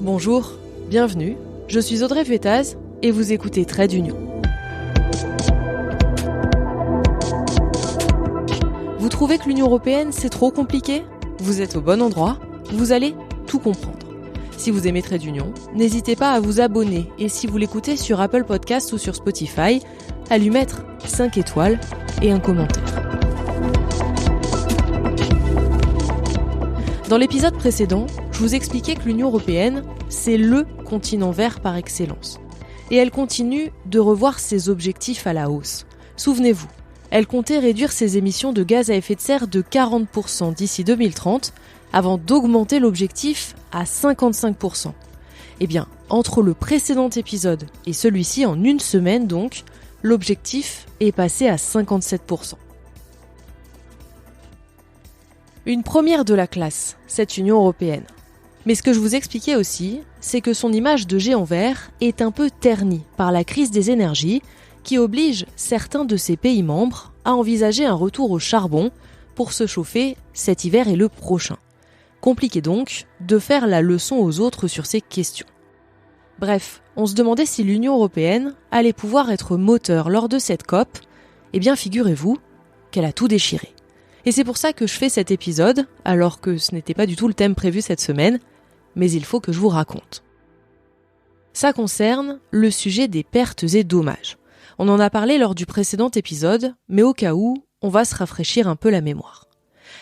Bonjour, bienvenue, je suis Audrey Fétaz et vous écoutez Trait d'Union. Vous trouvez que l'Union européenne c'est trop compliqué ? Vous êtes au bon endroit, vous allez tout comprendre. Si vous aimez Trait d'Union, n'hésitez pas à vous abonner et si vous l'écoutez sur Apple Podcasts ou sur Spotify, à lui mettre 5 étoiles et un commentaire. Dans l'épisode précédent, je vous expliquais que l'Union européenne, c'est le continent vert par excellence. Et elle continue de revoir ses objectifs à la hausse. Souvenez-vous, elle comptait réduire ses émissions de gaz à effet de serre de 40% d'ici 2030, avant d'augmenter l'objectif à 55%. Eh bien, entre le précédent épisode et celui-ci, en une semaine donc, l'objectif est passé à 57%. Une première de la classe, cette Union européenne. Mais ce que je vous expliquais aussi, c'est que son image de géant vert est un peu ternie par la crise des énergies qui oblige certains de ses pays membres à envisager un retour au charbon pour se chauffer cet hiver et le prochain. Compliqué donc de faire la leçon aux autres sur ces questions. Bref, on se demandait si l'Union européenne allait pouvoir être moteur lors de cette COP. Eh bien, figurez-vous qu'elle a tout déchiré. Et c'est pour ça que je fais cet épisode, alors que ce n'était pas du tout le thème prévu cette semaine, mais il faut que je vous raconte. Ça concerne le sujet des pertes et dommages. On en a parlé lors du précédent épisode, mais au cas où, on va se rafraîchir un peu la mémoire.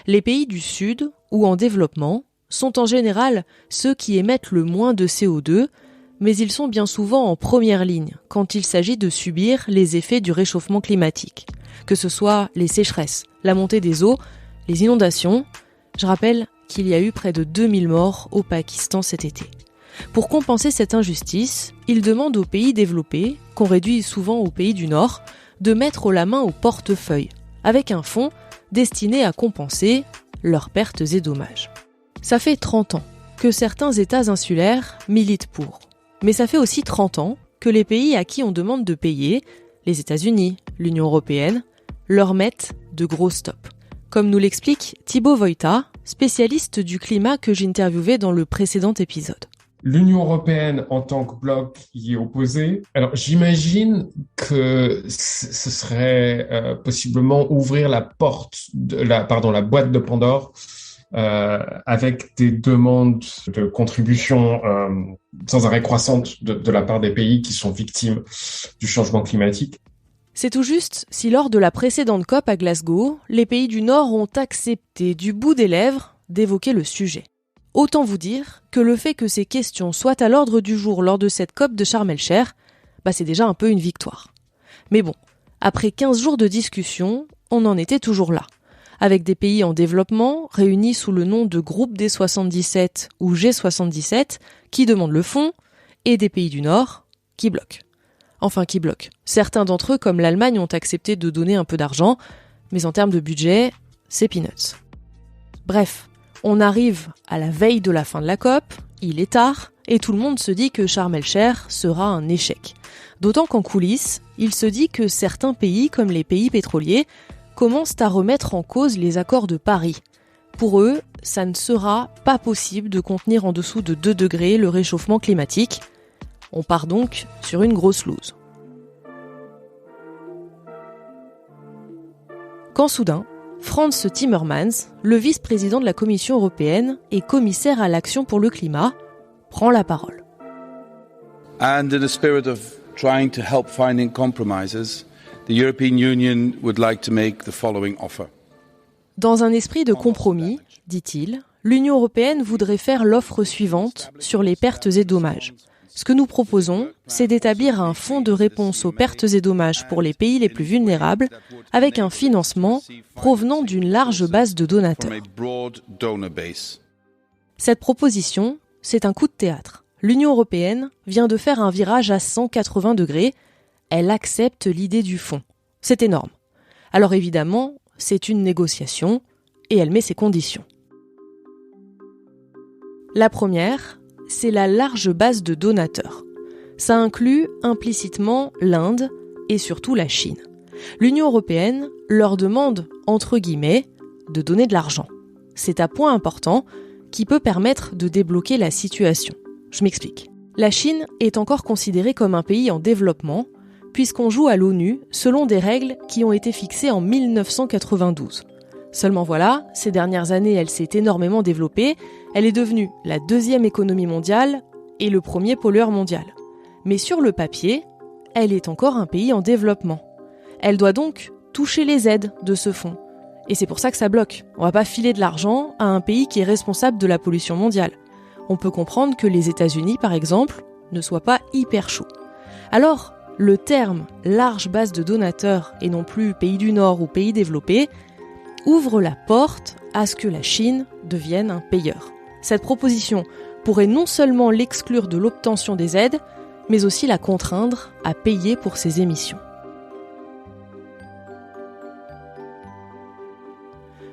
Les pays du Sud, ou en développement, sont en général ceux qui émettent le moins de CO2, mais ils sont bien souvent en première ligne quand il s'agit de subir les effets du réchauffement climatique, que ce soit les sécheresses, la montée des eaux, les inondations. Je rappelle qu'il y a eu près de 2000 morts au Pakistan cet été. Pour compenser cette injustice, ils demandent aux pays développés, qu'on réduit souvent aux pays du Nord, de mettre la main au portefeuille, avec un fonds destiné à compenser leurs pertes et dommages. Ça fait 30 ans que certains États insulaires militent pour. Mais ça fait aussi 30 ans que les pays à qui on demande de payer, les États-Unis, l'Union européenne, leur mettent de gros stops. Comme nous l'explique Thibaut Woita, spécialiste du climat que j'interviewais dans le précédent épisode. L'Union européenne en tant que bloc y est opposée. Alors j'imagine que ce serait possiblement ouvrir la boîte de Pandore avec des demandes de contributions sans arrêt croissantes de la part des pays qui sont victimes du changement climatique. C'est tout juste si lors de la précédente COP à Glasgow, les pays du Nord ont accepté du bout des lèvres d'évoquer le sujet. Autant vous dire que le fait que ces questions soient à l'ordre du jour lors de cette COP de Sharm el-Sheikh, c'est déjà un peu une victoire. Mais bon, après 15 jours de discussion, on en était toujours là. Avec des pays en développement, réunis sous le nom de groupe des 77 ou G77, qui demandent le fonds, et des pays du Nord, qui bloquent. Enfin, qui bloquent. Certains d'entre eux, comme l'Allemagne, ont accepté de donner un peu d'argent, mais en termes de budget, c'est peanuts. Bref, on arrive à la veille de la fin de la COP, il est tard, et tout le monde se dit que Sharm el-Sheikh sera un échec. D'autant qu'en coulisses, il se dit que certains pays, comme les pays pétroliers, commencent à remettre en cause les accords de Paris. Pour eux, ça ne sera pas possible de contenir en dessous de 2 degrés le réchauffement climatique. On part donc sur une grosse loose. Quand soudain, Frans Timmermans, le vice-président de la Commission européenne et commissaire à l'action pour le climat, prend la parole. And in the spirit of trying to help finding compromises, the European Union would like to make the following offer. Dans un esprit de compromis, dit-il, l'Union européenne voudrait faire l'offre suivante sur les pertes et dommages. Ce que nous proposons, c'est d'établir un fonds de réponse aux pertes et dommages pour les pays les plus vulnérables, avec un financement provenant d'une large base de donateurs. Cette proposition, c'est un coup de théâtre. L'Union européenne vient de faire un virage à 180 degrés. Elle accepte l'idée du fonds. C'est énorme. Alors évidemment, c'est une négociation et elle met ses conditions. La première, c'est la large base de donateurs. Ça inclut implicitement l'Inde et surtout la Chine. L'Union européenne leur demande, entre guillemets, de donner de l'argent. C'est un point important qui peut permettre de débloquer la situation. Je m'explique. La Chine est encore considérée comme un pays en développement, puisqu'on joue à l'ONU selon des règles qui ont été fixées en 1992. Seulement voilà, ces dernières années, elle s'est énormément développée, elle est devenue la 2e économie mondiale et le 1er pollueur mondial. Mais sur le papier, elle est encore un pays en développement. Elle doit donc toucher les aides de ce fonds. Et c'est pour ça que ça bloque. On va pas filer de l'argent à un pays qui est responsable de la pollution mondiale. On peut comprendre que les États-Unis, par exemple, ne soient pas hyper chauds. Alors, le terme « large base de donateurs » et non plus « pays du Nord » ou « pays développé » ouvre la porte à ce que la Chine devienne un payeur. Cette proposition pourrait non seulement l'exclure de l'obtention des aides, mais aussi la contraindre à payer pour ses émissions.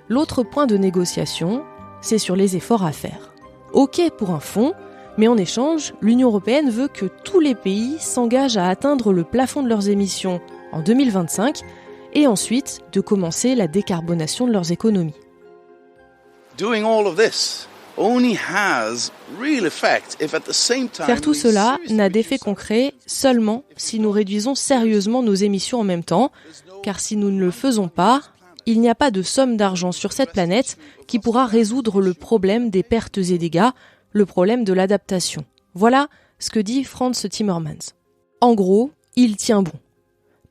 L'autre point de négociation, c'est sur les efforts à faire. Ok pour un fonds, mais en échange, l'Union européenne veut que tous les pays s'engagent à atteindre le plafond de leurs émissions en 2025 et ensuite de commencer la décarbonation de leurs économies. Faire tout cela n'a d'effet concret seulement si nous réduisons sérieusement nos émissions en même temps, car si nous ne le faisons pas, il n'y a pas de somme d'argent sur cette planète qui pourra résoudre le problème des pertes et dégâts, le problème de l'adaptation. Voilà ce que dit Frans Timmermans. En gros, il tient bon.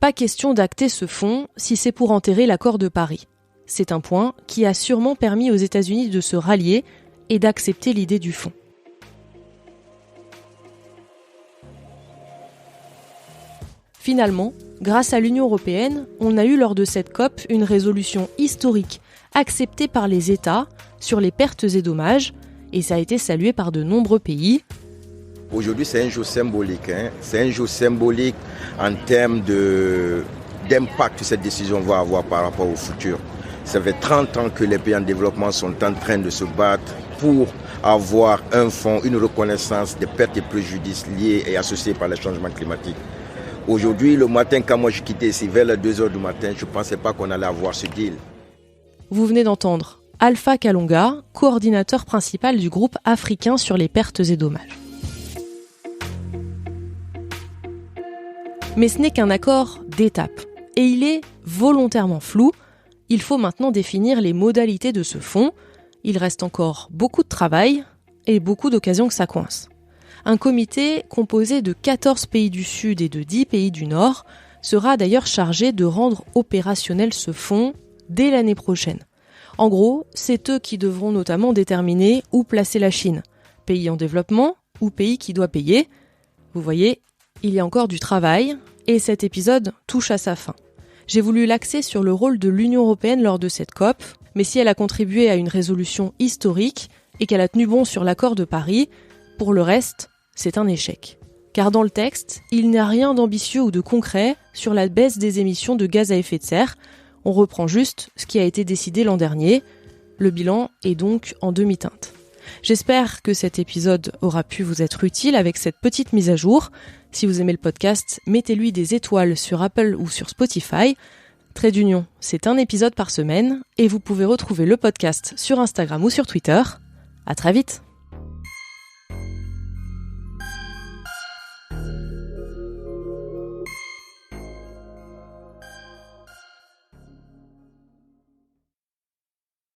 Pas question d'acter ce fonds si c'est pour enterrer l'accord de Paris. C'est un point qui a sûrement permis aux États-Unis de se rallier et d'accepter l'idée du fonds. Finalement, grâce à l'Union européenne, on a eu lors de cette COP une résolution historique acceptée par les États sur les pertes et dommages, et ça a été salué par de nombreux pays. Aujourd'hui, c'est un jour symbolique. C'est un jour symbolique en termes d'impact que cette décision va avoir par rapport au futur. Ça fait 30 ans que les pays en développement sont en train de se battre pour avoir un fonds, une reconnaissance des pertes et préjudices liés et associés par les changements climatiques. Aujourd'hui, le matin, quand moi je quittais ici vers les 2h du matin, je ne pensais pas qu'on allait avoir ce deal. Vous venez d'entendre Alpha Kalonga, coordinateur principal du groupe africain sur les pertes et dommages. Mais ce n'est qu'un accord d'étape, et il est volontairement flou. Il faut maintenant définir les modalités de ce fonds. Il reste encore beaucoup de travail et beaucoup d'occasions que ça coince. Un comité composé de 14 pays du Sud et de 10 pays du Nord sera d'ailleurs chargé de rendre opérationnel ce fonds dès l'année prochaine. En gros, c'est eux qui devront notamment déterminer où placer la Chine, pays en développement ou pays qui doit payer. Vous voyez, il y a encore du travail et cet épisode touche à sa fin. J'ai voulu l'axer sur le rôle de l'Union européenne lors de cette COP, mais si elle a contribué à une résolution historique et qu'elle a tenu bon sur l'accord de Paris, pour le reste, c'est un échec. Car dans le texte, il n'y a rien d'ambitieux ou de concret sur la baisse des émissions de gaz à effet de serre. On reprend juste ce qui a été décidé l'an dernier. Le bilan est donc en demi-teinte. J'espère que cet épisode aura pu vous être utile avec cette petite mise à jour. Si vous aimez le podcast, mettez-lui des étoiles sur Apple ou sur Spotify. Trait d'union, c'est un épisode par semaine et vous pouvez retrouver le podcast sur Instagram ou sur Twitter. À très vite.